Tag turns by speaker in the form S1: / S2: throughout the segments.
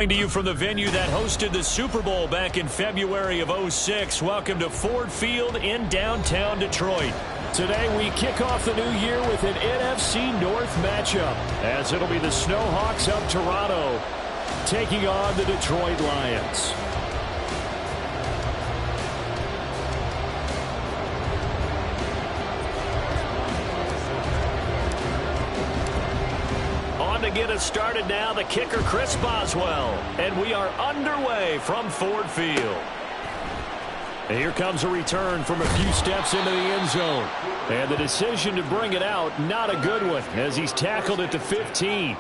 S1: To you from the venue that hosted the Super Bowl back in February of '06. Welcome to Ford Field in downtown Detroit. Today we kick off the new year with an NFC North matchup, as it'll be the Snowhawks of Toronto taking on the Detroit Lions. To get us started now, the kicker Chris Boswell, and we are underway from Ford Field. And here comes a return from a few steps into the end zone, and the decision to bring it out, not a good one, as he's tackled at the 15.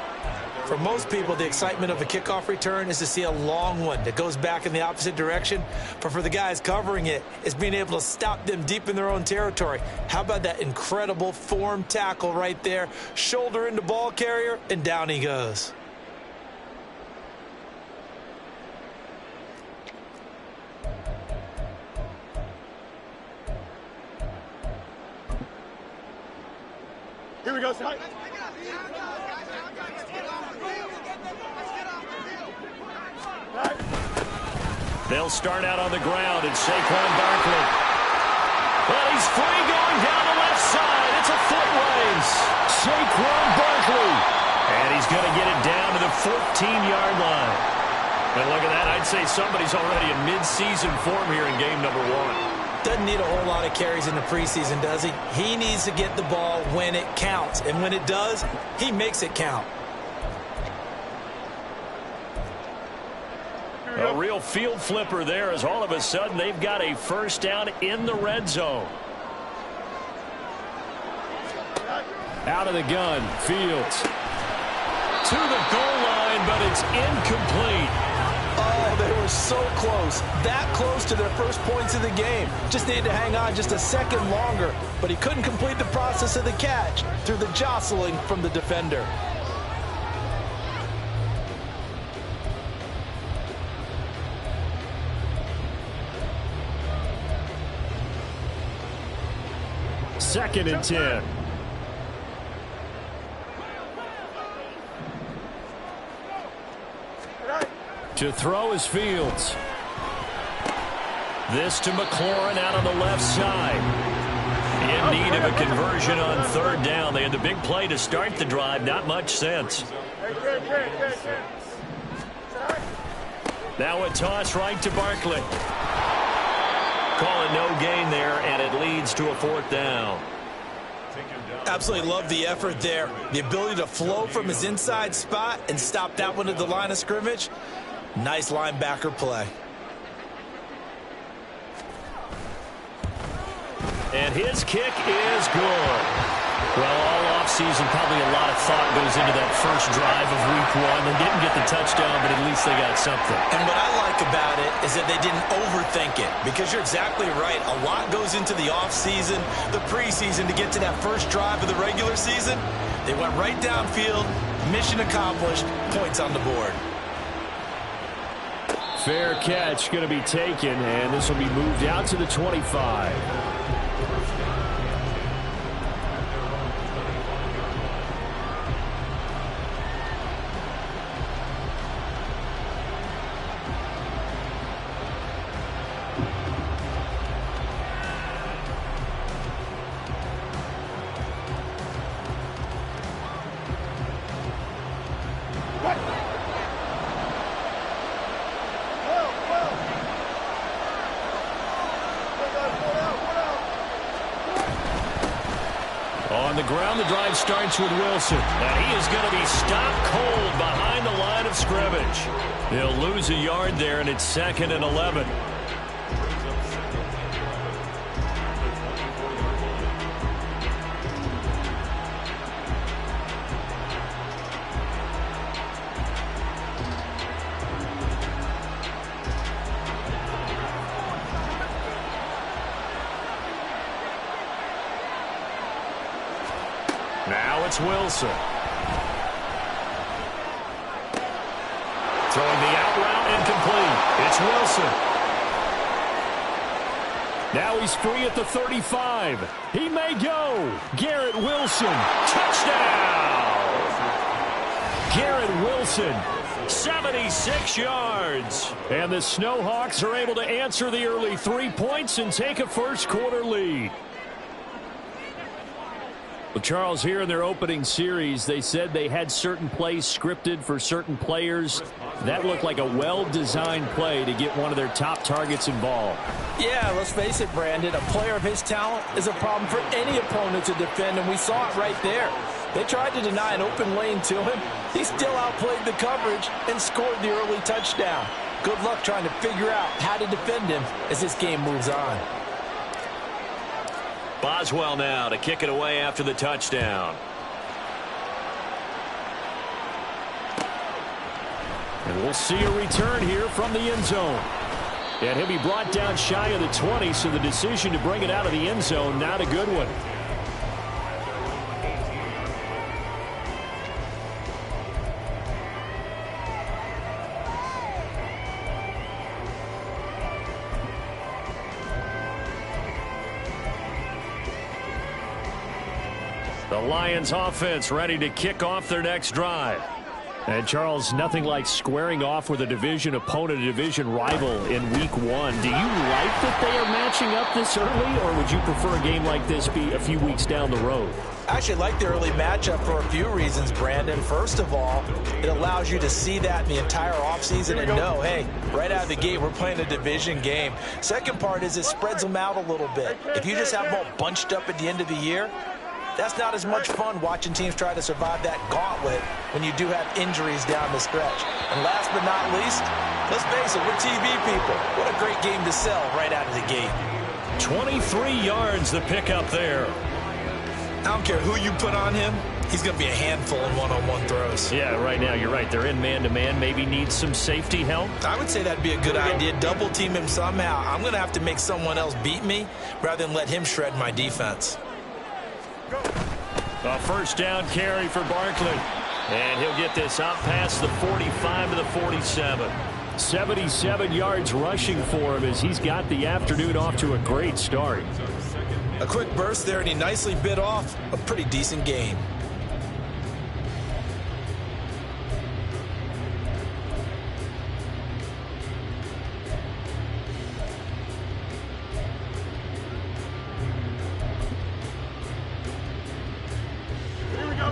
S2: For most people, the excitement of a kickoff return is to see a long one that goes back in the opposite direction. But for the guys covering it, it's being able to stop them deep in their own territory. How about that incredible form tackle right there? Shoulder into ball carrier, and down he goes.
S3: Here we go, Scott.
S1: They'll start out on the ground, and Saquon Barkley. Well, he's free going down the left side. It's a foot race. Saquon Barkley. And he's going to get it down to the 14-yard line. And look at that. I'd say somebody's already in mid-season form here in game number 1.
S2: Doesn't need a whole lot of carries in the preseason, does he? He needs to get the ball when it counts. And when it does, he makes it count.
S1: A real field flipper there, as all of a sudden they've got a first down in the red zone. Out of the gun, Fields. To the goal line, but it's incomplete.
S2: Oh, they were so close. That close to their first points of the game. Just needed to hang on just a second longer, but he couldn't complete the process of the catch through the jostling from the defender.
S1: Second and 10. To throw is Fields. This to McLaurin out on the left side. In need of a conversion on third down. They had the big play to start the drive. Not much sense. Now a toss right to Barkley. Call it no gain there, and it leads to a fourth down.
S2: Absolutely love the effort there. The ability to flow from his inside spot and stop that one at the line of scrimmage. Nice linebacker play.
S1: And his kick is good. Well, all offseason, probably a lot of thought goes into that first drive of week 1. They didn't get the touchdown, but at least they got something.
S2: And what I like about it is that they didn't overthink it, because you're exactly right. A lot goes into the offseason, the preseason, to get to that first drive of the regular season. They went right downfield, mission accomplished, points on the board.
S1: Fair catch going to be taken, and this will be moved out to the 25. On the ground, the drive starts with Wilson. And he is going to be stopped cold behind the line of scrimmage. He'll lose a yard there, and it's 2nd and 11. Now it's Wilson. Throwing the out route incomplete. It's Wilson. Now he's free at the 35. He may go. Garrett Wilson. Touchdown. Garrett Wilson 76 yards. And the Snowhawks are able to answer the early 3 points and take a first-quarter lead. Well, Charles, here in their opening series, they said they had certain plays scripted for certain players. That looked like a well-designed play to get one of their top targets involved.
S2: Yeah, let's face it, Brandon. A player of his talent is a problem for any opponent to defend, and we saw it right there. They tried to deny an open lane to him. He still outplayed the coverage and scored the early touchdown. Good luck trying to figure out how to defend him as this game moves on.
S1: Boswell now to kick it away after the touchdown. And we'll see a return here from the end zone. And he'll be brought down shy of the 20, so the decision to bring it out of the end zone, not a good one. The Lions offense ready to kick off their next drive. And Charles, nothing like squaring off with a division opponent, a division rival in week 1. Do you like that they are matching up this early, or would you prefer a game like this be a few weeks down the road?
S2: I actually like the early matchup for a few reasons, Brandon. First of all, it allows you to see that in the entire offseason and know, hey, right out of the gate, we're playing a division game. Second part is it spreads them out a little bit. If you just have them all bunched up at the end of the year, that's not as much fun watching teams try to survive that gauntlet when you do have injuries down the stretch. And last but not least, let's face it, we're TV people. What a great game to sell right out of the gate.
S1: 23 yards the pickup there.
S2: I don't care who you put on him. He's going to be a handful in one-on-one throws.
S1: Yeah, right now, you're right. They're in man-to-man. Maybe needs some safety help.
S2: I would say that'd be a good idea. Double team him somehow. I'm going to have to make someone else beat me rather than let him shred my defense.
S1: A first down carry for Barkley. And he'll get this out past the 45 to the 47. 77 yards rushing for him as he's got the afternoon off to a great start.
S2: A quick burst there, and he nicely bit off a pretty decent gain.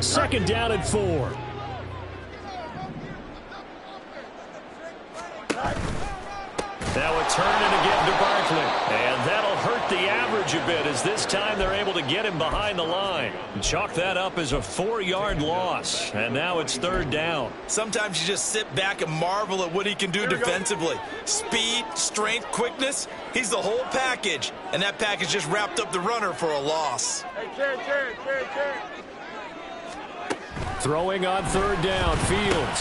S1: Second down and 4. Now a turn and again to Barkley. And that'll hurt the average a bit as this time they're able to get him behind the line. Chalk that up as a 4-yard loss. And now it's third down.
S2: Sometimes you just sit back and marvel at what he can do defensively. Speed, strength, quickness. He's the whole package. And that package just wrapped up the runner for a loss.
S3: Hey, Karen.
S1: Throwing on third down, Fields.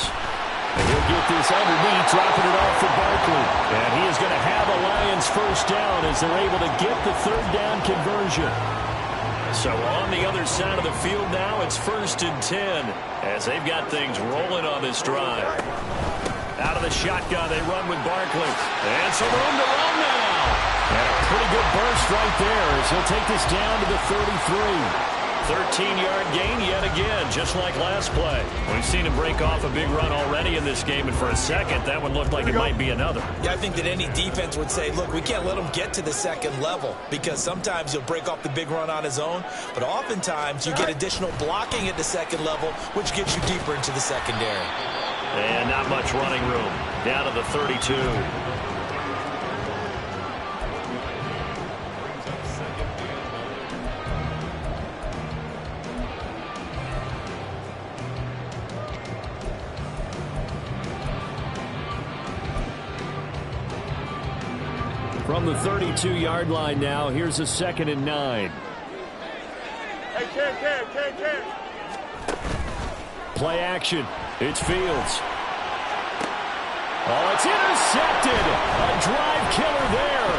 S1: And he'll get this underneath, dropping it off for Barkley. And he is going to have a Lions first down as they're able to get the third down conversion. So on the other side of the field now, it's 1st and 10 as they've got things rolling on this drive. Out of the shotgun, they run with Barkley. And some room to run now. And a pretty good burst right there as he'll take this down to the 33. 13-yard gain yet again, just like last play. We've seen him break off a big run already in this game, and for a second, that one looked like it might be another.
S2: Yeah, I think that any defense would say, look, we can't let him get to the second level because sometimes he'll break off the big run on his own, but oftentimes you get additional blocking at the second level, which gets you deeper into the secondary.
S1: And not much running room. Down to the 32. From the 32-yard line now, here's a 2nd and 9.
S3: Hey, Karen.
S1: Play action. It's Fields. Oh, it's intercepted. A drive killer there.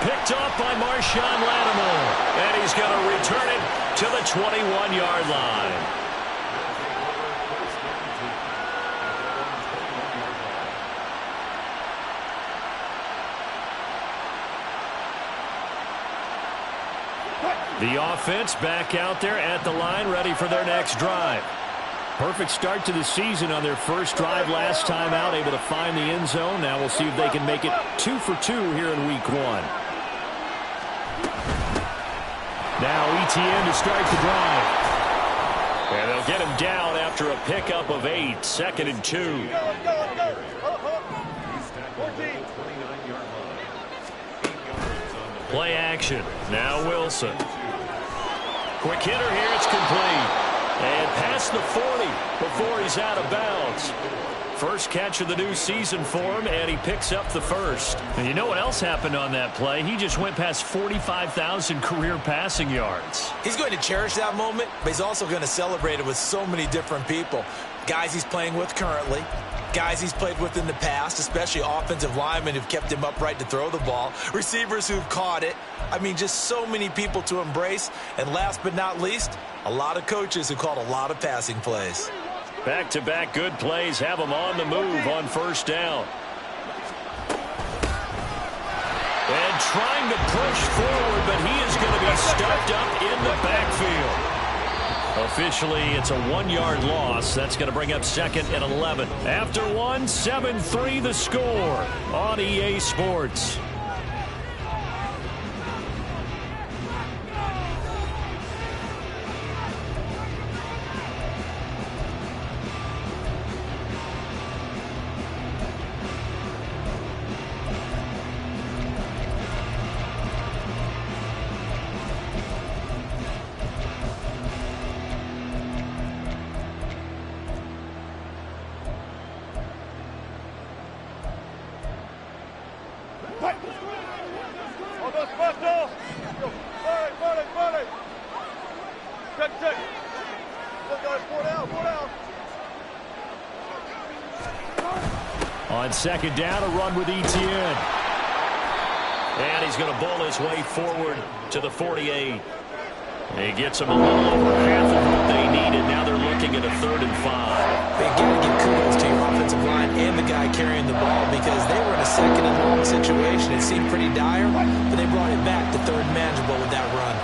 S1: Picked off by Marshawn Lattimore. And he's going to return it to the 21-yard line. The offense back out there at the line, ready for their next drive. Perfect start to the season on their first drive last time out, able to find the end zone. Now we'll see if they can make it 2 for 2 here in week 1. Now ETN to start the drive. And they'll get him down after a pickup of 8, 2nd and 2. Play action. Now Wilson. Quick hitter here. It's complete. And past the 40 before he's out of bounds. First catch of the new season for him, and he picks up the first. And you know what else happened on that play? He just went past 45,000 career passing yards.
S2: He's going to cherish that moment, but he's also going to celebrate it with so many different people. Guys he's playing with currently, guys he's played with in the past, especially offensive linemen who've kept him upright to throw the ball, receivers who've caught it. I mean, just so many people to embrace. And last but not least, a lot of coaches who called a lot of passing plays.
S1: Back-to-back good plays have him on the move on first down. And trying to push forward, but he is going to be stuffed up in the backfield. Officially, it's a 1-yard loss. That's going to bring up 2nd and 11. After 1, 7-3 the score on EA Sports. On second down, a run with ETN. And he's going to bowl his way forward to the 48. He gets them a little over half of what they needed. Now they're looking at a 3rd and 5.
S2: They got to give kudos to your offensive line and the guy carrying the ball, because they were in a 2nd and long situation. It seemed pretty dire, but they brought it back to 3rd and manageable with that run.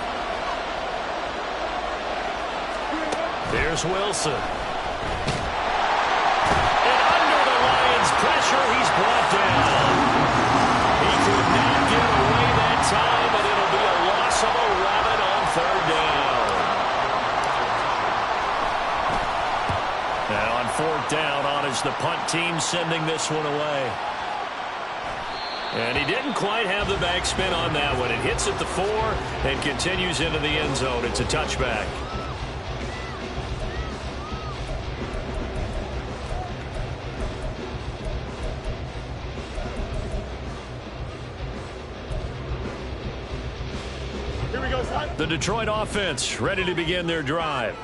S1: There's Wilson. And under the Lions' pressure, he's brought down. He could not get away that time, and it'll be a loss of 11 on 3rd down. And on 4th down, on is the punt team sending this one away. And he didn't quite have the backspin on that one. It hits at the 4 and continues into the end zone. It's a touchback. The Detroit offense ready to begin their drive.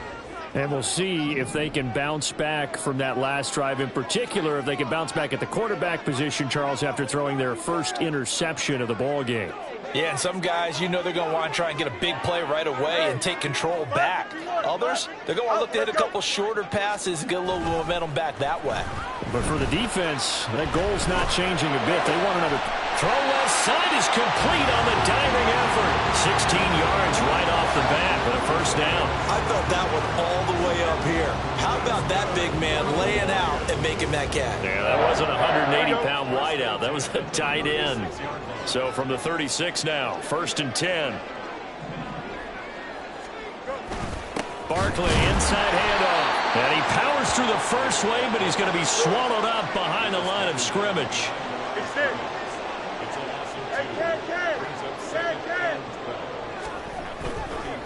S1: And we'll see if they can bounce back from that last drive. In particular, if they can bounce back at the quarterback position, Charles, after throwing their first interception of the ball game.
S2: Yeah, and some guys, you know, they're going to want to try and get a big play right away and take control back. Others, they're going to want to look to hit a couple shorter passes and get a little momentum back that way.
S1: But for the defense, that goal's not changing a bit. They want another throw. Left side is complete on the diving effort. 16 yards right off the bat with a first down.
S2: I felt that one all the way up here. How about that big man laying out and making that catch?
S1: Yeah, that wasn't a 180-pound wideout. That was a tight end. So from the 36 now, 1st and 10. Barkley, inside handoff. And he powers through the first wave, but he's going to be swallowed up behind the line of scrimmage.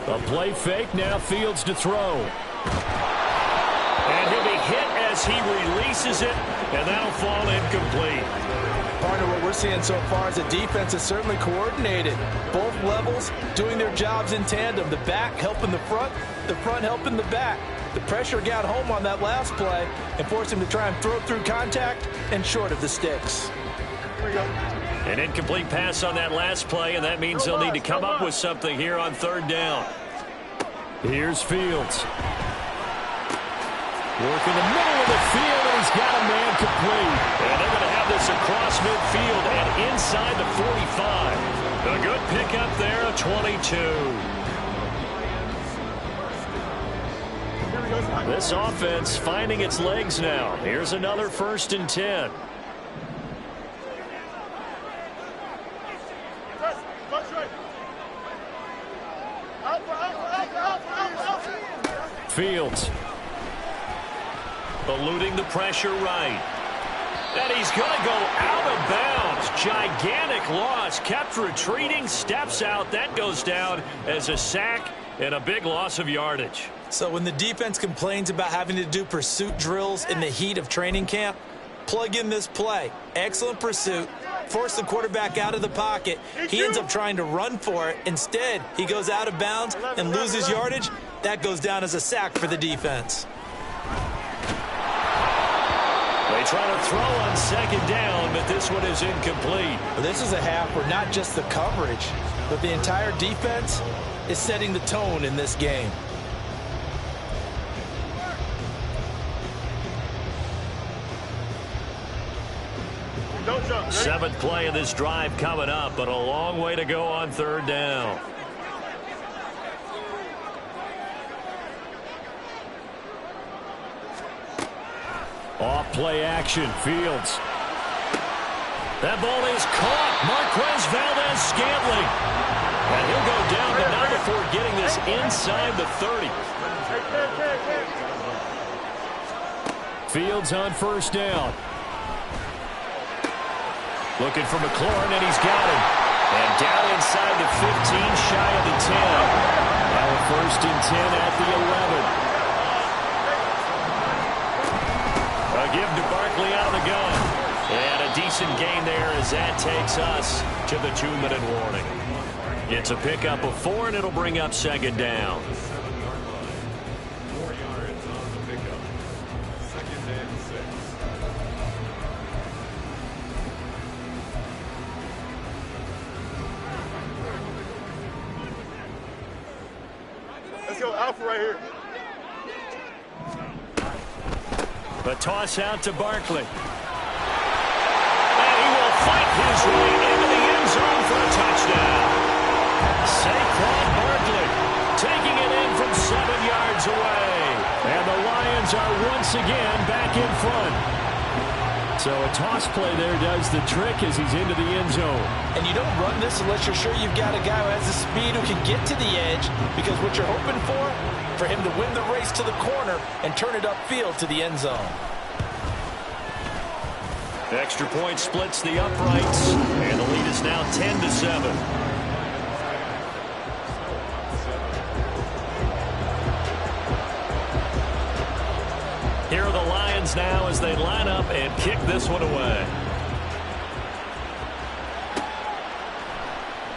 S1: A play fake, now Fields to throw. And he'll be hit as he releases it, and that'll fall incomplete.
S2: Partner, what we're seeing so far is the defense is certainly coordinated. Both levels doing their jobs in tandem. The back helping the front helping the back. The pressure got home on that last play and forced him to try and throw through contact and short of the sticks.
S1: An incomplete pass on that last play, and that means they'll need to come up with something here on 3rd down. Here's Fields. Working the middle of the field, and he's got a man complete. And they're going to have this across midfield and inside the 45. A good pickup there, a 22. This offense finding its legs now. Here's another 1st and 10. Fields eluding the pressure right. And he's going to go out of bounds. Gigantic loss. Kept retreating. Steps out. That goes down as a sack and a big loss of yardage.
S2: So when the defense complains about having to do pursuit drills in the heat of training camp, plug in this play. Excellent pursuit. Force the quarterback out of the pocket. He ends up trying to run for it. Instead, he goes out of bounds and loses yardage. That goes down as a sack for the defense.
S1: They try to throw on 2nd down, but this one is incomplete.
S2: This is a half where not just the coverage, but the entire defense is setting the tone in this game.
S3: Don't jump.
S1: 7th play of this drive coming up, but a long way to go on 3rd down. Off play action. Fields. That ball is caught. Marquez Valdez-Scantling. And he'll go down, but not before getting this inside the 30. Fields on 1st down. Looking for McLaurin, and he's got him. And down inside the 15, shy of the 10. Now a 1st and 10 at the 11. A give to Barkley out of the gun. And a decent gain there as that takes us to the 2-minute warning. It's a pickup of 4, and it'll bring up 2nd down.
S3: Let's go Alpha right here.
S1: The toss out to Barkley. And he will fight his way into the end zone for a touchdown. Saquon Barkley taking it in from 7 yards away. And the Lions are once again back in front. So a toss play there does the trick as he's into the end zone.
S2: And you don't run this unless you're sure you've got a guy who has the speed who can get to the edge, because what you're hoping for him to win the race to the corner and turn it upfield to the end zone.
S1: Extra point splits the uprights, and the lead is now 10-7. Here are the Lions now as they line up and kick this one away.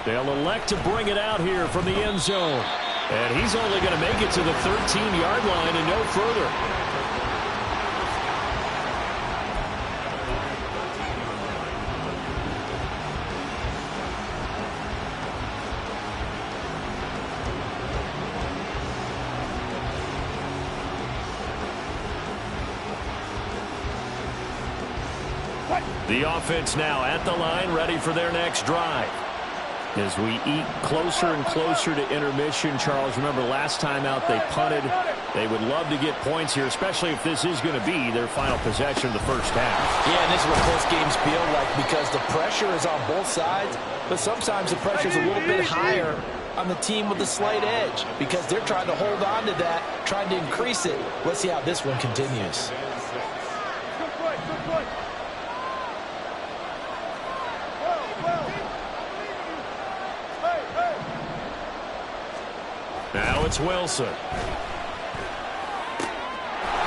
S1: They'll elect to bring it out here from the end zone. And he's only going to make it to the 13-yard line and no further. The offense now at the line, ready for their next drive. As we eat closer and closer to intermission, Charles, remember last time out they punted. They would love to get points here, especially if this is going to be their final possession of the first half.
S2: Yeah, and this is what close games feel like, because the pressure is on both sides, but sometimes the pressure is a little bit higher on the team with the slight edge because they're trying to hold on to that, trying to increase it. Let's see how this one continues.
S1: Now it's Wilson.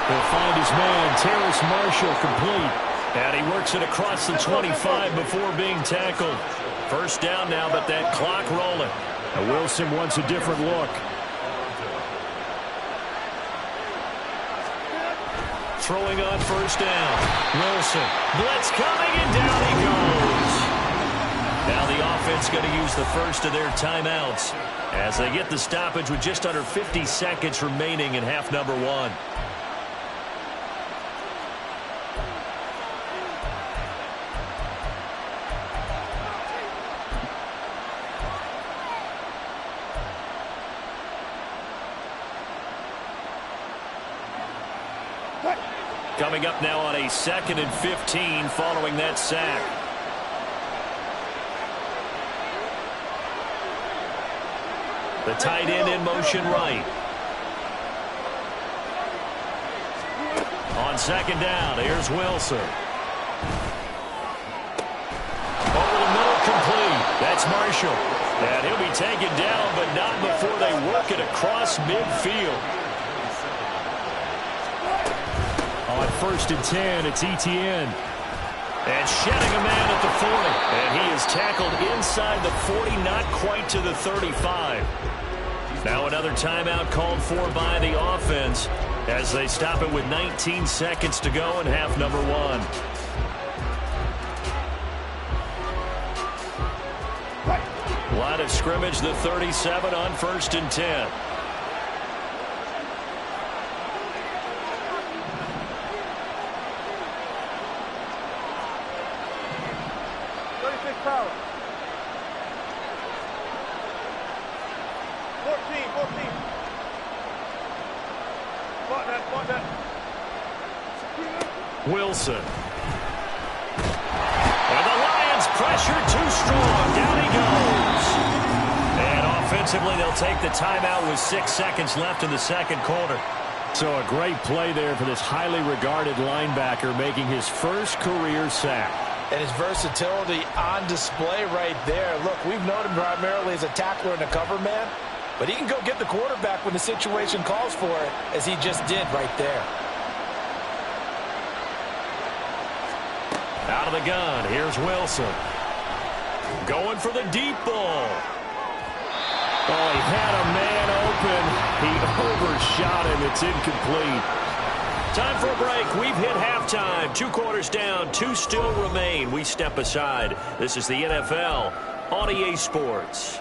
S1: He'll find his man, Terrace Marshall, complete. And he works it across the 25 before being tackled. First down now, but that clock rolling. Now Wilson wants a different look. Throwing on first down. Wilson. Blitz coming, and down he goes. Now the offense going to use the first of their timeouts as they get the stoppage with just under 50 seconds remaining in half number one. Coming up now on a 2nd and 15 following that sack. The tight end in motion right. On 2nd down, here's Wilson. Over the middle, complete. That's Marshall. And he'll be taken down, but not before they work it across midfield. On 1st and 10, it's Etienne. And shedding a man at the 40. And he is tackled inside the 40, not quite to the 35. Now another timeout called for by the offense as they stop it with 19 seconds to go in half number 1. Line of scrimmage, the 37 on 1st and 10.
S3: Power. 14. Block that.
S1: Wilson. And the Lions pressure too strong. Down he goes. And offensively, they'll take the timeout with 6 seconds left in the 2nd quarter. So a great play there for this highly regarded linebacker making his first career sack.
S2: And his versatility on display right there. Look, we've known him primarily as a tackler and a cover man, but he can go get the quarterback when the situation calls for it, as he just did right there.
S1: Out of the gun, here's Wilson. Going for the deep ball. Oh, he had a man open. He overshot him. It's incomplete. Time for a break. We've hit halftime. 2 quarters down. 2 still remain. We step aside. This is the NFL on EA Sports.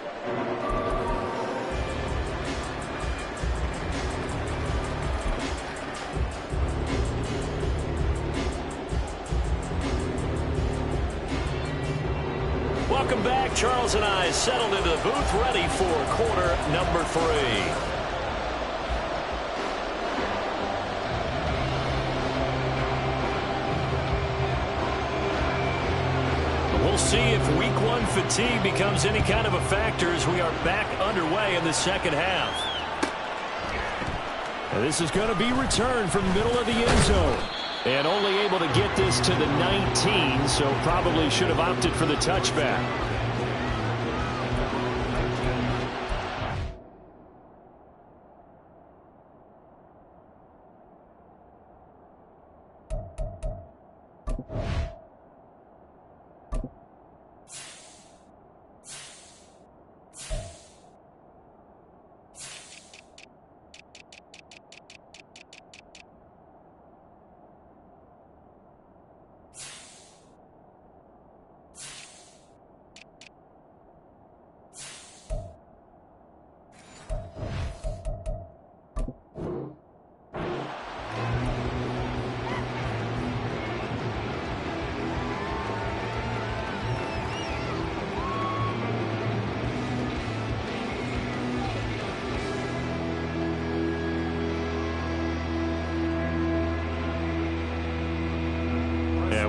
S1: Welcome back. Charles and I settled into the booth, ready for quarter number 3. We'll see if week 1 fatigue becomes any kind of a factor as we are back underway in the 2nd half. And this is going to be returned from the middle of the end zone. And only able to get this to the 19, so probably should have opted for the touchback.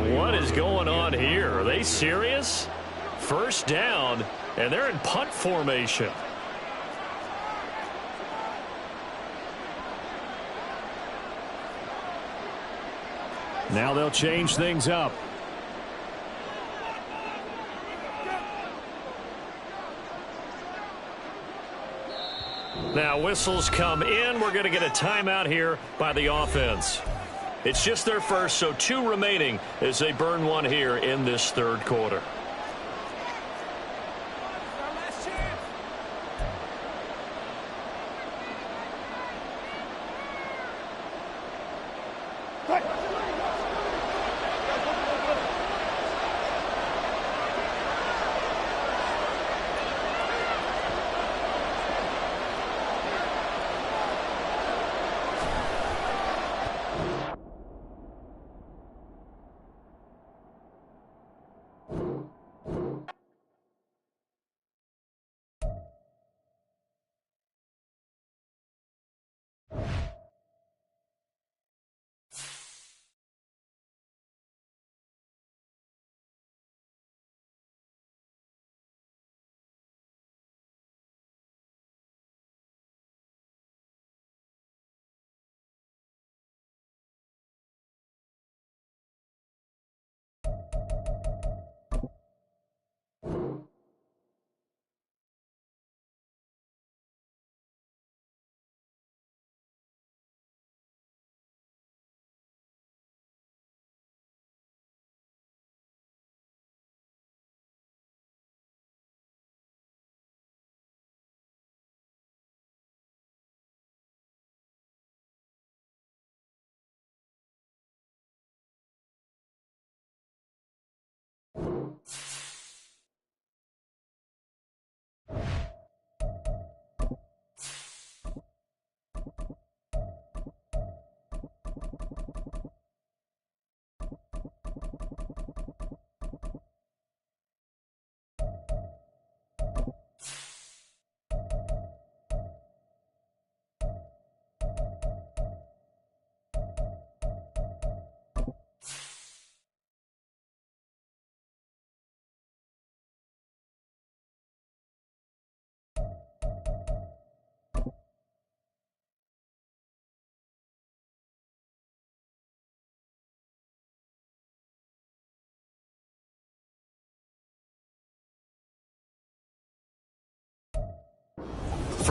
S1: What is going on here? Are they serious? 1st down, and they're in punt formation. Now they'll change things up. Now whistles come in. We're going to get a timeout here by the offense. It's just their first, so 2 remaining as they burn 1 here in this 3rd quarter.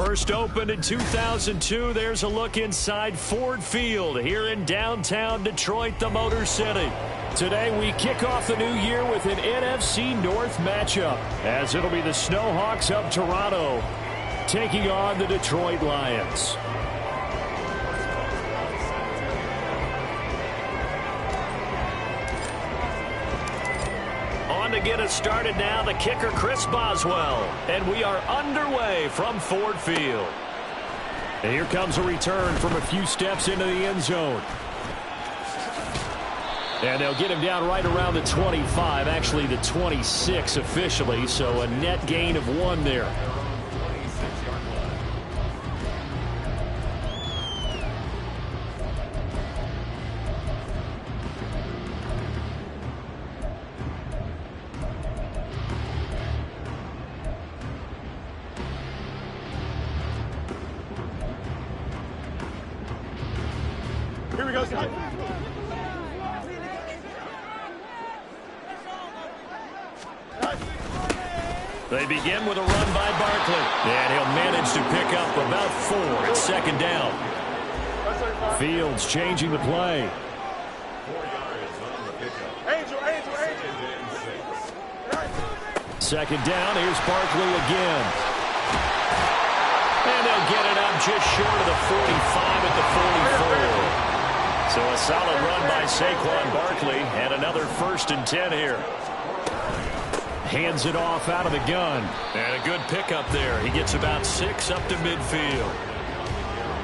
S1: First opened in 2002, there's a look inside Ford Field here in downtown Detroit, the Motor City. Today we kick off the new year with an NFC North matchup, as it'll be the Snowhawks of Toronto taking on the Detroit Lions. On to get us started now, the kicker Chris Boswell. And we are underway from Ford Field. And here comes a return from a few steps into the end zone. And they'll get him down right around the 25, actually the 26 officially, so a net gain of 1 there.
S3: Here we go, Scott.
S1: They begin with a run by Barkley. And he'll manage to pick up about 4. It's second down. Fields changing the play. Second down, here's Barkley again. And they'll get it up just short of the 45 at the 44. So a solid run by Saquon Barkley and another 1st and 10 here. Hands it off out of the gun. And a good pickup there. He gets about 6 up to midfield.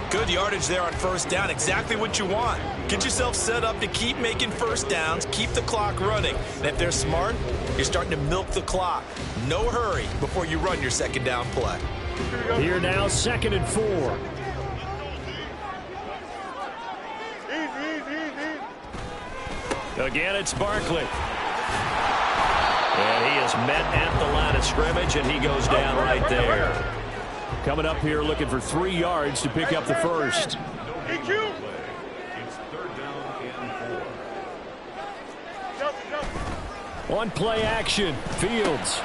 S2: Good yardage there on first down. Exactly what you want. Get yourself set up to keep making first downs, keep the clock running. And if they're smart, you're starting to milk the clock. No hurry before you run your second down play.
S1: Here now, 2nd and 4. Again, it's Barkley. And he is met at the line of scrimmage, and he goes down right there. Coming up here looking for 3 yards to pick up the first. On play action, Fields.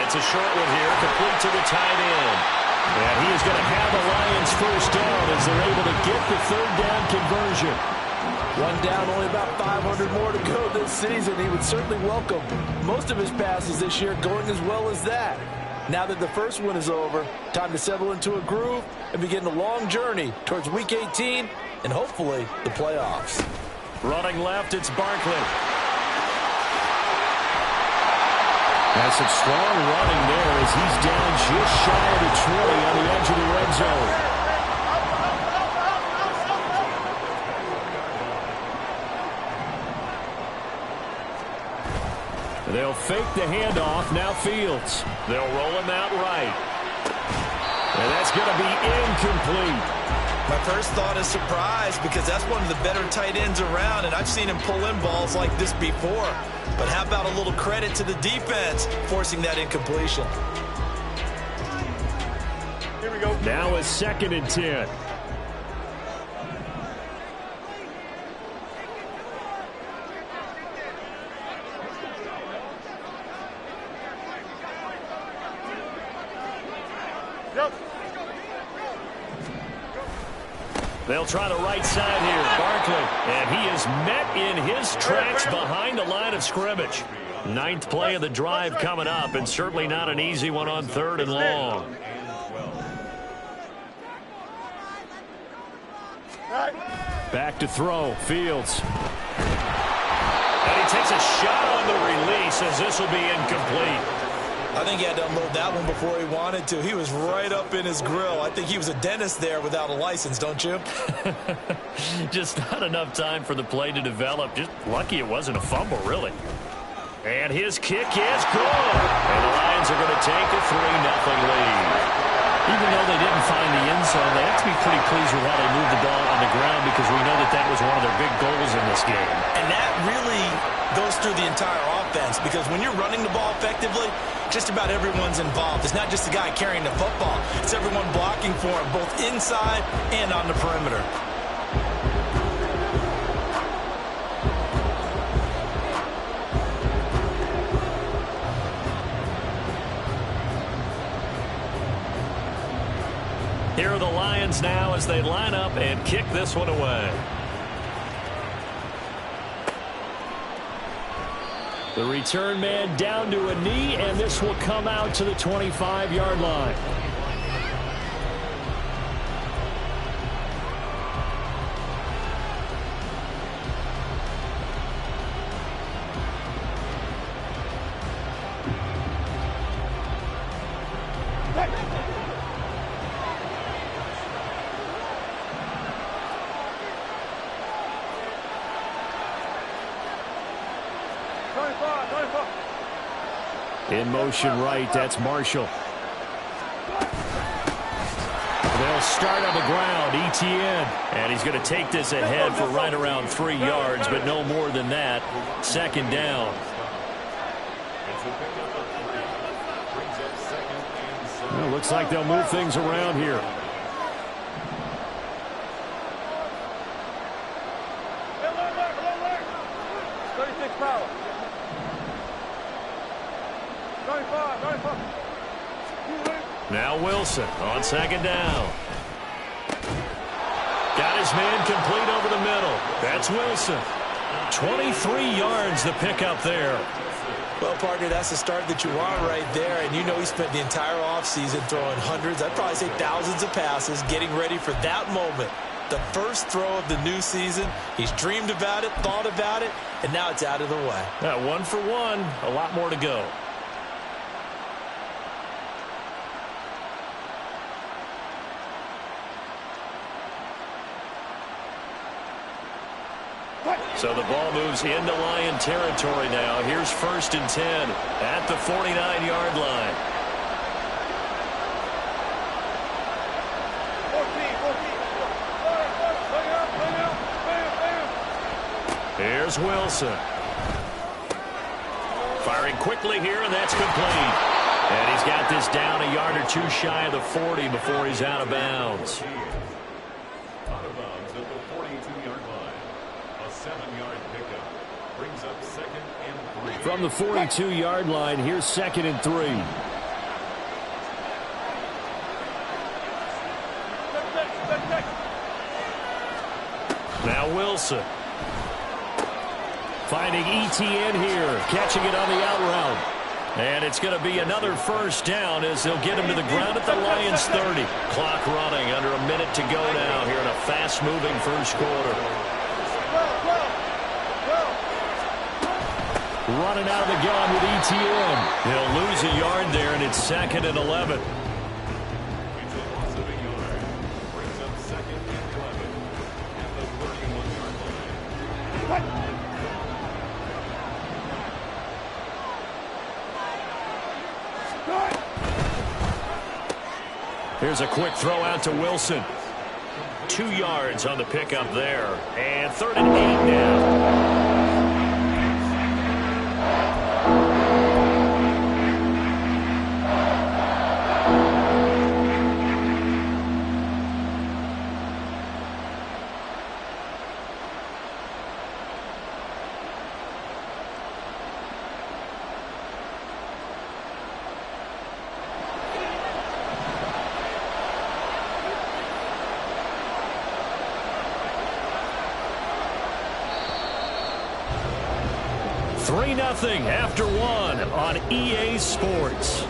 S1: It's a short one here, complete to the tight end. And he is going to have the Lions first down as they're able to get the 3rd down conversion.
S4: 1 down, only about 500 more to go this season. He would certainly welcome most of his passes this year going as well as that. Now that the first one is over, time to settle into a groove and begin the long journey towards Week 18 and hopefully the playoffs.
S1: Running left, it's Barkley. Has some strong running there as he's down just shy of the 20 on the edge of the red zone. They'll fake the handoff. Now Fields. They'll roll him out right. And that's going to be incomplete.
S2: My first thought is surprise because that's one of the better tight ends around, and I've seen him pull in balls like this before. But how about a little credit to the defense forcing that incompletion?
S3: Here we go.
S1: Now a 2nd and 10. They'll try the right side here. Barkley. And he is met in his tracks behind the line of scrimmage. 9th play of the drive coming up, and certainly not an easy one on 3rd and long. Back to throw. Fields. And he takes a shot on the release as this will be incomplete.
S2: I think he had to unload that one before he wanted to. He was right up in his grill. I think he was a dentist there without a license, don't you?
S1: Just not enough time for the play to develop. Just lucky it wasn't a fumble, really. And his kick is good. And the Lions are going to take a 3-0 lead. Even though they didn't find the end zone, they have to be pretty pleased with how they moved the ball on the ground because we know that that was one of their big goals in this game.
S2: And that really goes through the entire offense because when you're running the ball effectively, just about everyone's involved. It's not just the guy carrying the football. It's everyone blocking for him, both inside and on the perimeter.
S1: Here are the Lions now as they line up and kick this one away. The return man down to a knee, and this will come out to the 25-yard line. In motion right, that's Marshall. They'll start on the ground, Etienne. And he's going to take this ahead for right around 3 yards, but no more than that. Second down. Well, looks like they'll move things around here. Now Wilson on second down. Got his man complete over the middle. That's Wilson. 23 yards the pickup there.
S2: Well, partner, that's the start that you want right there. And you know he spent the entire offseason throwing hundreds, I'd probably say thousands of passes, getting ready for that moment. The first throw of the new season. He's dreamed about it, thought about it, and now it's out of the way.
S1: 1 for 1. A lot more to go. So the ball moves into Lion territory now. Here's 1st and 10 at the 49-yard line. 14. Here's Wilson. Firing quickly here, and that's complete. And he's got this down a yard or two shy of the 40 before he's out of bounds.
S5: Out of bounds at the 42-yard line. A 7-yard pickup brings up 2nd and 3.
S1: From the 42-yard line, here's 2nd and 3. Now Wilson. Finding Etienne here, catching it on the out route. And it's going to be another first down as they'll get him to the ground at the Lions 30. Clock running, under a minute to go now here in a fast-moving first quarter. Running out of the gun with Etienne. He'll lose a yard there, and it's 2nd and 11.
S5: It's a loss of a yard. Brings up 2nd and 11 at the 31-yard line.
S1: Here's a quick throw out to Wilson. 2 yards on the pickup there. And 3rd and 8 now. Nothing after 1 on EA Sports.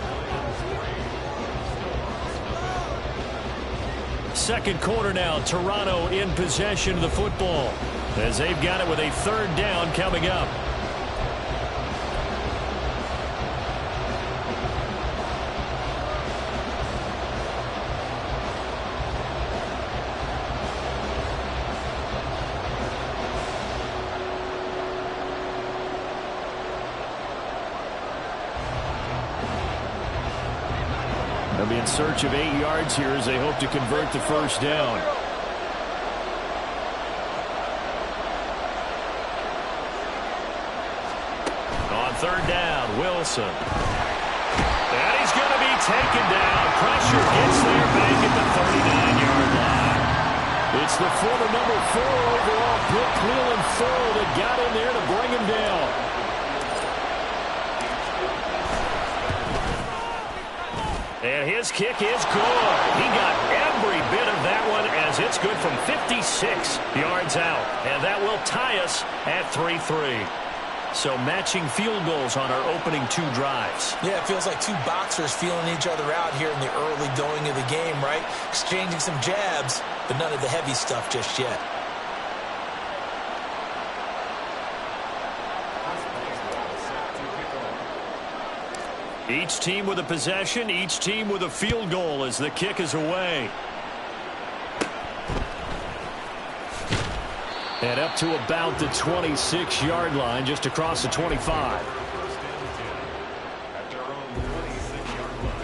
S1: Second quarter now, Toronto in possession of the football as they've got it with a 3rd down coming up. They'll be in search of 8 yards here as they hope to convert the first down. On 3rd down, Wilson. And he's going to be taken down. Pressure gets there back at the 39-yard line. It's the former number 4 overall pick, Cleveland Farrell, that got in there to bring him down. And his kick is good. He got every bit of that one as it's good from 56 yards out. And that will tie us at 3-3. So matching field goals on our opening 2 drives.
S2: Yeah, it feels like 2 boxers feeling each other out here in the early going of the game, right? Exchanging some jabs, but none of the heavy stuff just yet.
S1: Each team with a possession, each team with a field goal as the kick is away. And up to about the 26-yard line, just across the 25.
S5: First and 10 at their own 26-yard line.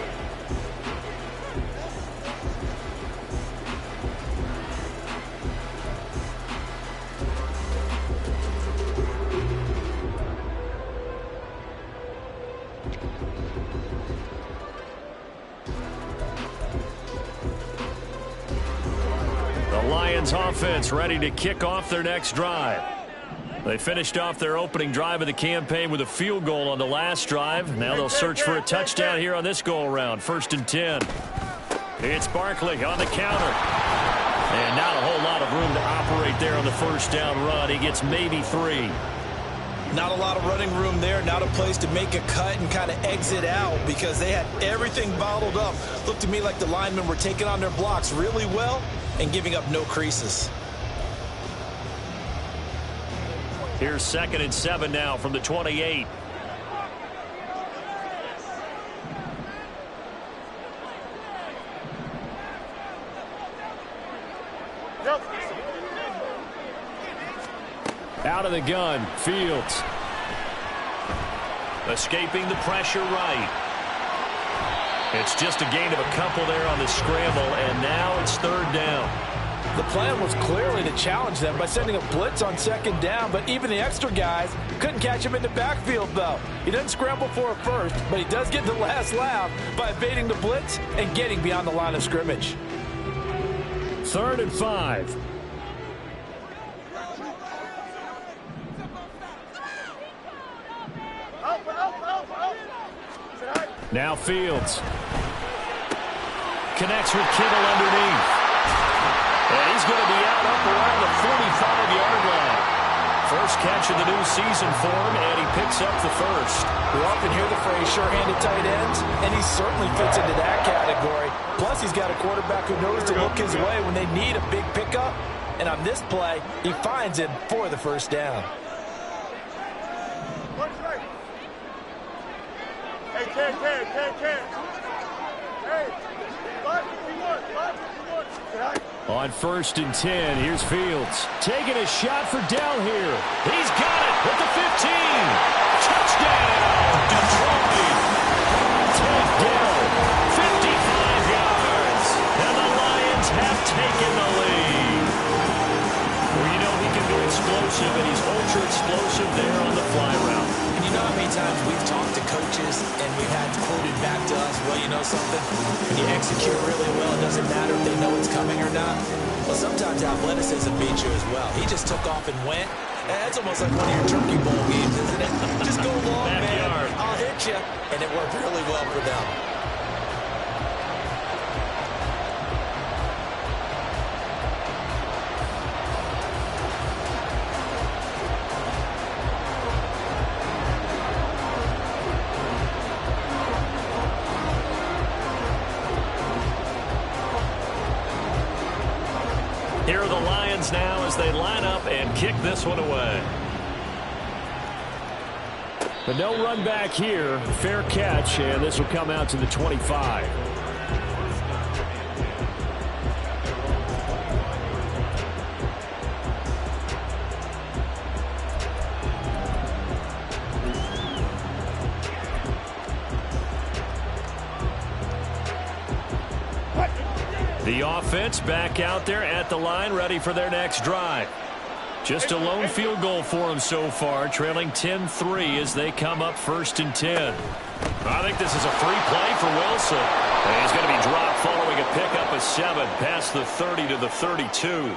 S1: The Lions offense ready to kick off their next drive. They finished off their opening drive of the campaign with a field goal on the last drive. Now they'll search for a touchdown here on this go-around. 1st and 10. It's Barkley on the counter. And not a whole lot of room to operate there on the first down run. He gets maybe 3.
S2: Not a lot of running room there. Not a place to make a cut and kind of exit out because they had everything bottled up. Looked to me like the linemen were taking on their blocks really well and giving up no creases.
S1: Here's 2nd and 7 now from the 28. Out of the gun, Fields. Escaping the pressure right. It's just a gain of a couple there on the scramble, and now it's 3rd down.
S4: The plan was clearly to challenge them by sending a blitz on 2nd down, but even the extra guys couldn't catch him in the backfield, though. He doesn't scramble for it first, but he does get the last laugh by evading the blitz and getting beyond the line of scrimmage.
S1: 3rd and 5. Now Fields. Connects with Kittle underneath. And he's going to be out up around the 45-yard line. First catch of the new season for him, and he picks up the first.
S4: We often hear the phrase sure-handed tight ends, and he certainly fits into that category. Plus, he's got a quarterback who knows to look his way when they need a big pickup. And on this play, he finds him for the first down.
S3: Hey, Ken. Hey, what?
S1: On 1st and 10, here's Fields. Taking a shot for down here. He's got it at the 15. Touchdown, Detroit. Takedown, 55 yards. And the Lions have taken the lead. Well, you know he can be explosive, and he's ultra-explosive there on the fly route.
S2: And you know how many times we've talked to coaches and we've had quoted back to us, well, you know something? When you execute really well, it doesn't matter if they know it's coming or not. Well, sometimes athleticism beats you as well. He just took off and went. And that's almost like one of your turkey bowl games, isn't it? Just go long, man. I'll hit you. And it worked really well for them.
S1: Here are the Lions now as they line up and kick this one away. But no run back here. Fair catch, and this will come out to the 25. The offense back out there at the line, ready for their next drive. Just a lone field goal for them so far, trailing 10-3 as they come up 1st and 10. I think this is a free play for Wilson. And he's going to be dropped following a pickup of 7 past the 30 to the 32.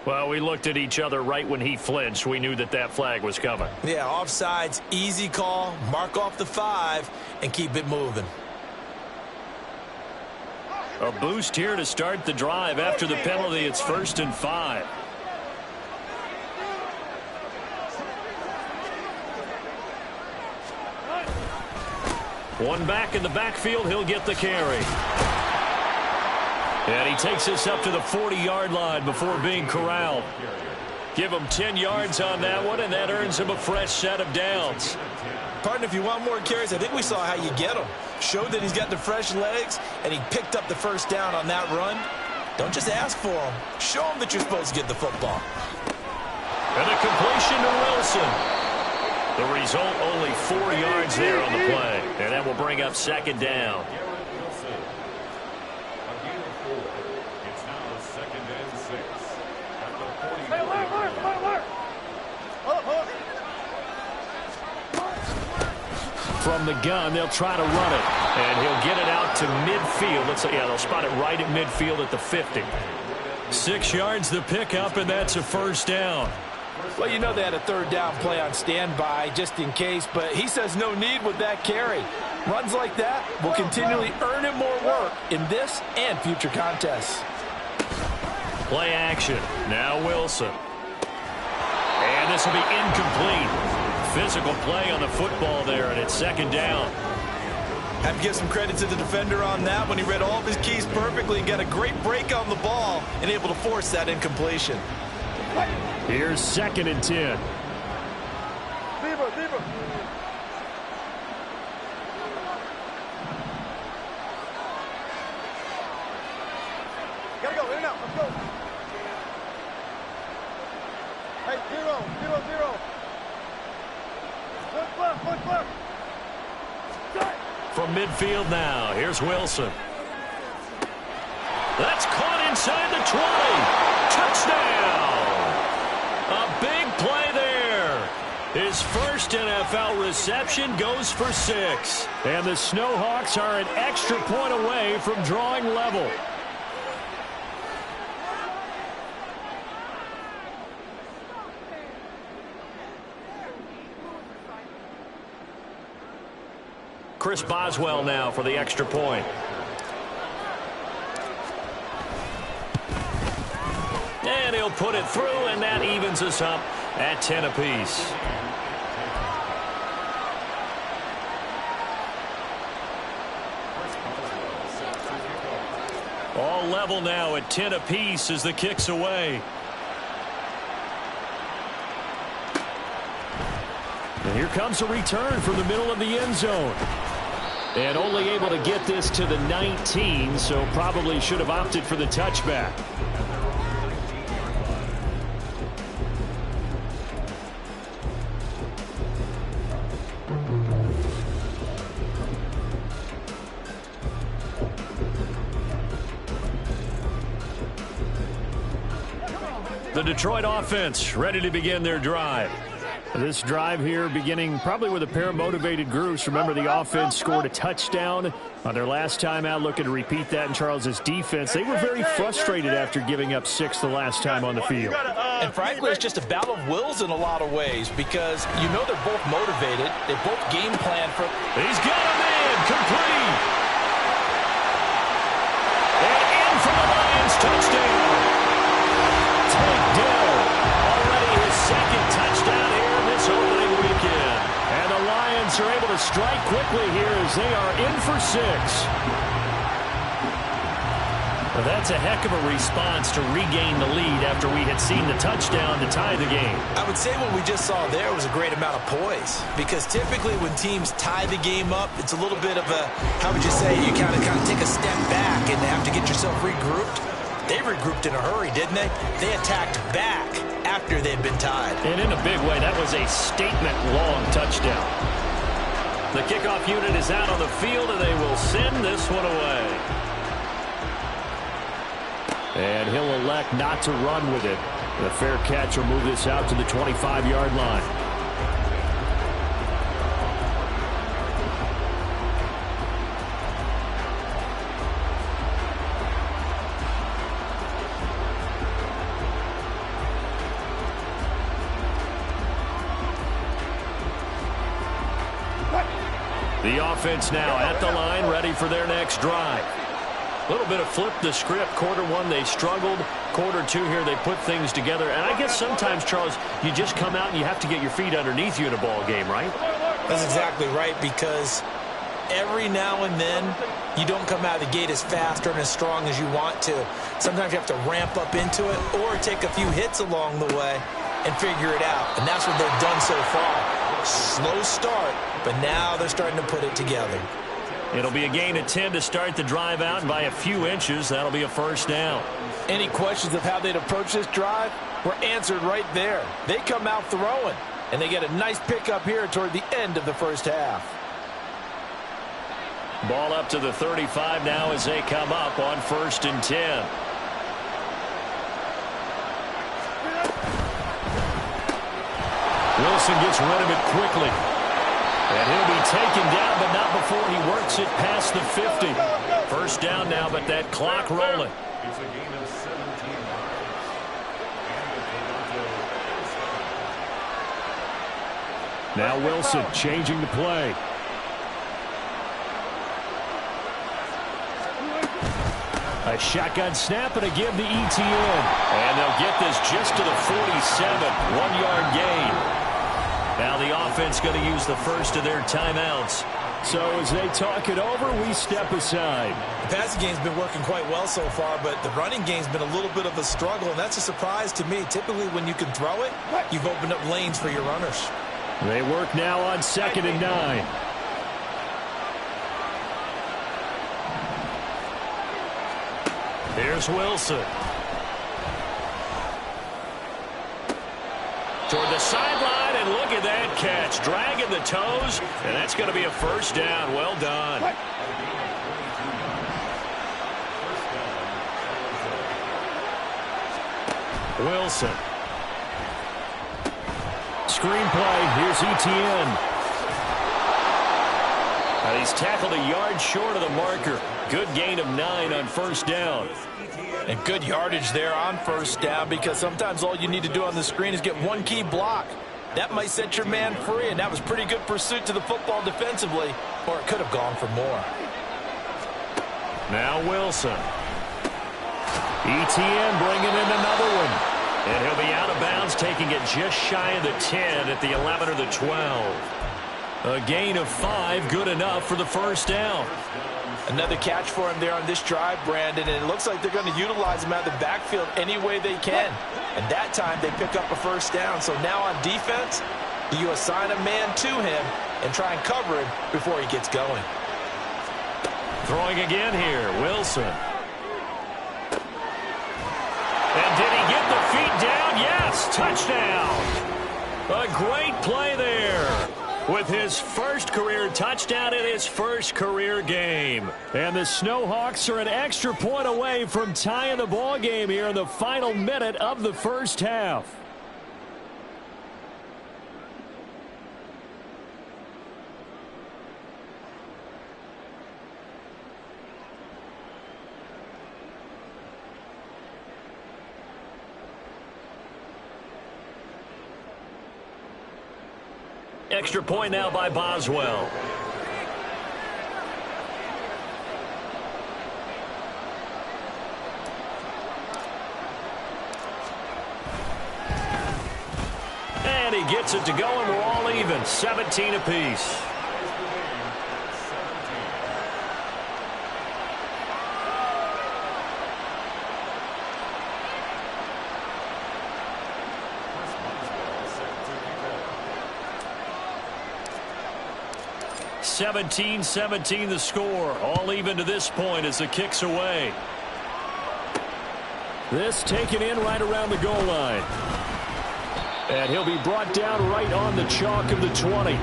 S1: Well, we looked at each other right when he flinched. We knew that that flag was coming.
S2: Yeah, offsides, easy call, mark off the 5, and keep it moving.
S1: A boost here to start the drive. After the penalty, it's 1st and 5. One back in the backfield, he'll get the carry. And he takes us up to the 40-yard line before being corralled. Give him 10 yards on that one, and that earns him a fresh set of downs.
S2: Partner, if you want more carries, I think we saw how you get them. Showed that he's got the fresh legs, and he picked up the first down on that run. Don't just ask for him. Show him that you're supposed to get the football.
S1: And a completion to Wilson. The result, only 4 yards there on the play. And that will bring up 2nd down. From the gun, they'll try to run it. And he'll get it out to midfield. They'll spot it right at midfield at the 50. 6 yards the pickup, and that's a 1st down.
S4: Well, you know they had a 3rd down play on standby just in case, but he says no need with that carry. Runs like that will continually earn him more work in this and future contests.
S1: Play action. Now Wilson. And this will be incomplete. Physical play on the football there, and it's 2nd down.
S2: Have to give some credit to the defender on that when he read all of his keys perfectly and got a great break on the ball and able to force that incompletion.
S1: Here's 2nd and 10.
S3: Zebra. Gotta go, in and out, let's go. Hey, 0. Push left.
S1: From midfield now, here's Wilson. That's caught inside the 20. Touchdown! A big play there. His first NFL reception goes for 6. And the Snowhawks are an extra point away from drawing level. Chris Boswell now for the extra point. And he'll put it through, and that evens us up at 10 apiece. All level now at 10 apiece as the kick's away. And here comes a return from the middle of the end zone. And only able to get this to the 19, so probably should have opted for the touchback. The Detroit offense ready to begin their drive. This drive here beginning probably with a pair of motivated groups. Remember, the offense scored a touchdown on their last time out. Looking to repeat that in Charles's defense. They were very frustrated after giving up 6 the last time on the field.
S2: And frankly, it's just a battle of wills in a lot of ways because you know they're both motivated. They both game plan for.
S1: He's got a man complete. And in for the Lions touchdown. Tank Dell already his 2nd touchdown here this opening weekend. And the Lions are able to strike quickly here as they are in for 6. Well, that's a heck of a response to regain the lead after we had seen the touchdown to tie the game.
S2: I would say what we just saw there was a great amount of poise because typically when teams tie the game up, it's a little bit of a, how would you say, you kind of take a step back and have to get yourself regrouped. They regrouped in a hurry, didn't they? They attacked back after they'd been tied.
S1: And in a big way, that was a statement-long touchdown. The kickoff unit is out on the field, and they will send this one away. And he'll elect not to run with it. The fair catch will move this out to the 25-yard line. The offense now at the line, ready for their next drive. A little bit of flip the script. Quarter one, they struggled. Quarter two here, they put things together. And I guess sometimes, Charles, you just come out and you have to get your feet underneath you in a ball game, right?
S2: That's exactly right, because every now and then you don't come out of the gate as fast or as strong as you want to. Sometimes you have to ramp up into it or take a few hits along the way and figure it out. And that's what they've done so far. Slow start, but now they're starting to put it together.
S1: It'll be a gain of 10 to start the drive out, and by a few inches, that'll be a first down.
S4: Any questions of how they'd approach this drive were answered right there. They come out throwing, and they get a nice pickup here toward the end of the first half.
S1: Ball up to the 35 now as they come up on 1st and 10. Wilson gets rid of it quickly. And he'll be taken down, but not before he works it past the 50. First down now, but that clock rolling.
S5: It's a gain of 17 yards.
S1: Now Wilson changing the play. A shotgun snap and a give to ETN. And they'll get this just to the 47. 1-yard gain. Now the offense going to use the first of their timeouts. So as they talk it over, we step aside.
S2: The passing game's been working quite well so far, but the running game's been a little bit of a struggle, and that's a surprise to me. Typically, when you can throw it, you've opened up lanes for your runners.
S1: They work now on 2nd and 9. Here's Wilson. Toward the sideline, and look at that catch. Dragging the toes, and that's going to be a first down. Well done. Wilson. Screenplay. Here's ETN. He's tackled a yard short of the marker. Good gain of 9 on first down.
S4: And good yardage there on first down, because sometimes all you need to do on the screen is get one key block. That might set your man free, and that was pretty good pursuit to the football defensively, or it could have gone for more.
S1: Now Wilson. ETN bringing in another one. And he'll be out of bounds, taking it just shy of the 10 at the 11 or the 12. A gain of 5, good enough for the first down.
S4: Another catch for him there on this drive, Brandon, and it looks like they're going to utilize him out of the backfield any way they can. And that time they pick up a first down. So now on defense, you assign a man to him and try and cover him before he gets going.
S1: Throwing again here, Wilson. And did he get the feet down? Yes, touchdown. A great play there. With his first career touchdown in his first career game. And the Snowhawks are an extra point away from tying the ball game here in the final minute of the first half. Extra point now by Boswell. And he gets it to go, and we're all even. 17 apiece. (17-17) the score. All even to this point as the kick's away. This taken in right around the goal line. And he'll be brought down right on the chalk of the 20.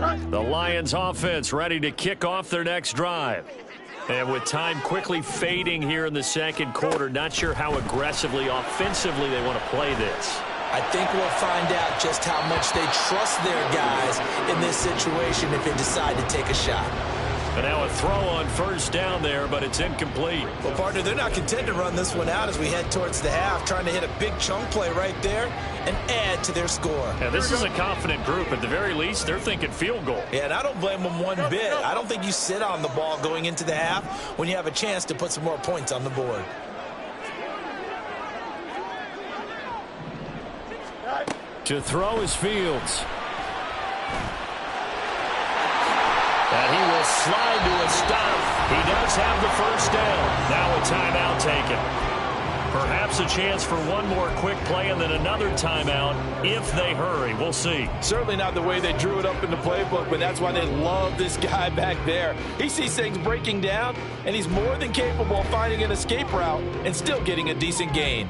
S1: The Lions offense ready to kick off their next drive. And with time quickly fading here in the second quarter, not sure how aggressively, offensively they want to play this.
S2: I think we'll find out just how much they trust their guys in this situation if they decide to take a shot.
S1: And now a throw on first down there, but it's incomplete.
S2: Well, partner, they're not content to run this one out as we head towards the half, trying to hit a big chunk play right there and add to their score.
S1: Now, this is a confident group. At the very least, they're thinking field goal.
S2: Yeah, and I don't blame them one bit. I don't think you sit on the ball going into the half when you have a chance to put some more points on the board.
S1: To throw is Fields. And he will slide to a stop. He does have the first down. Now a timeout taken. Perhaps a chance for one more quick play and then another timeout if they hurry. We'll see.
S4: Certainly not the way they drew it up in the playbook, but that's why they love this guy back there. He sees things breaking down, and he's more than capable of finding an escape route and still getting a decent gain.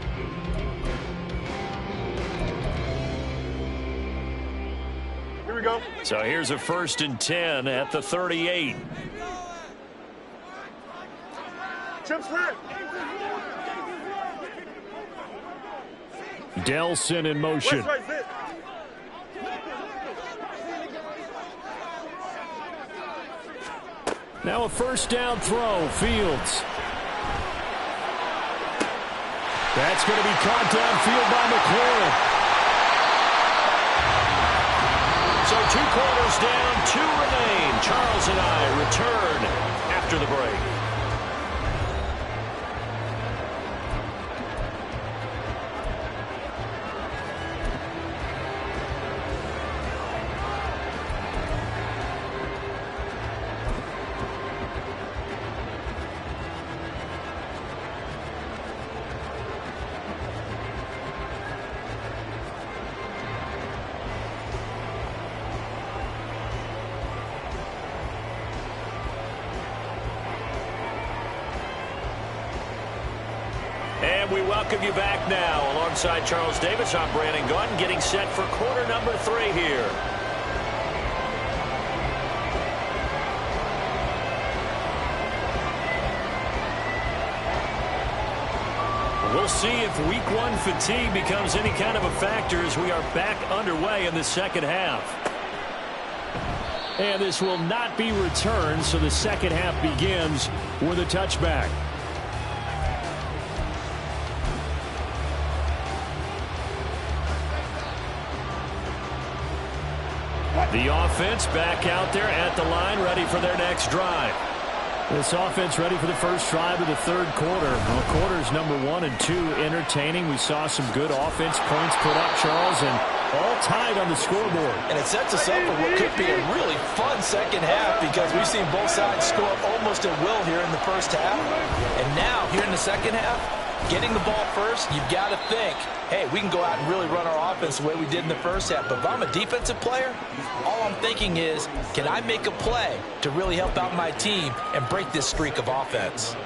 S3: Go.
S1: So here's a 1st and 10 at the 38.
S3: Chip slip.
S1: Delson in motion.
S3: Right, sit.
S1: Now a first down throw. Fields. That's going to be caught downfield by McLaurin. So 2 quarters down, 2 remain. Charles and I return after the break. And we welcome you back now. Alongside Charles Davis, I'm Brandon Gunn, getting set for quarter number 3 here. We'll see if week 1 fatigue becomes any kind of a factor as we are back underway in the second half. And this will not be returned, so the second half begins with a touchback. The offense back out there at the line, ready for their next drive. This offense ready for the first drive of the third quarter. Well, quarters number 1 and 2 entertaining. We saw some good offense points put up, Charles, and all tied on the scoreboard.
S2: And it sets us up for what could be a really fun second half because we've seen both sides score almost at will here in the first half. And now, here in the second half, getting the ball first, you've got to think, hey, we can go out and really run our offense the way we did in the first half. But if I'm a defensive player, all I'm thinking is, can I make a play to really help out my team and break this streak of offense?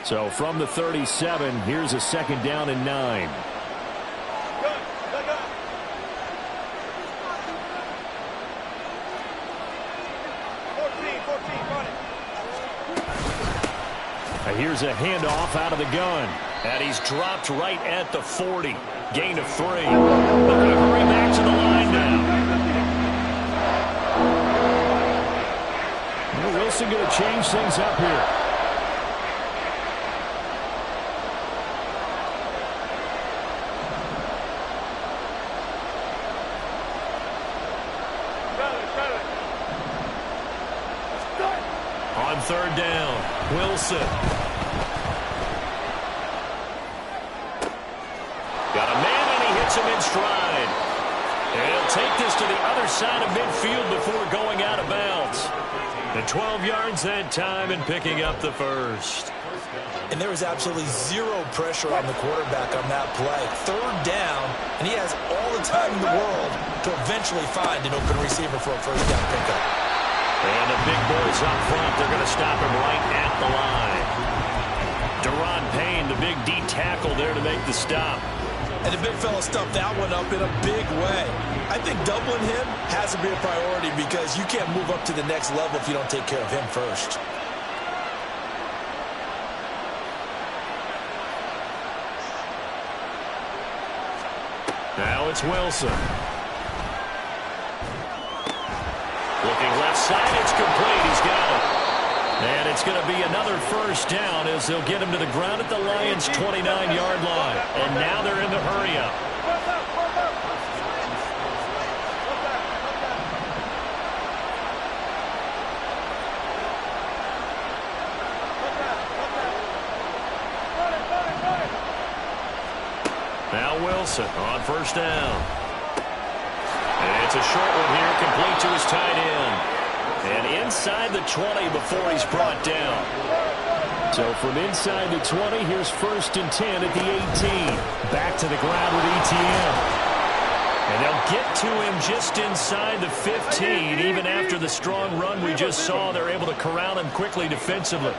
S1: So from the 37, here's a 2nd down and 9. Here's a handoff out of the gun. And he's dropped right at the 40. Gain of 3. They're going to hurry back to the line now. Well, Wilson going to change things up here. On 3rd down, Wilson. Got a man, and he hits him in stride. And he'll take this to the other side of midfield before going out of bounds. And 12 yards that time and picking up the first.
S2: And there was absolutely zero pressure on the quarterback on that play. 3rd down, and he has all the time in the world to eventually find an open receiver for a first down pickup.
S1: And the big boys up front, they're going to stop him right at the line. Deron Payne, the big D tackle there to make the stop.
S2: And the big fella stuffed that one up in a big way. I think doubling him has to be a priority because you can't move up to the next level if you don't take care of him first.
S1: Now it's Wilson. Looking left side, it's complete. He's got it. And it's going to be another first down as they'll get him to the ground at the Lions' 29-yard line. And now they're in the hurry-up. Now Wilson on first down. And it's a short one here, complete to his tight end. And inside the 20 before he's brought down. So from inside the 20, here's 1st and 10 at the 18. Back to the ground with ETN. And they'll get to him just inside the 15. Even after the strong run we just saw, they're able to corral him quickly defensively.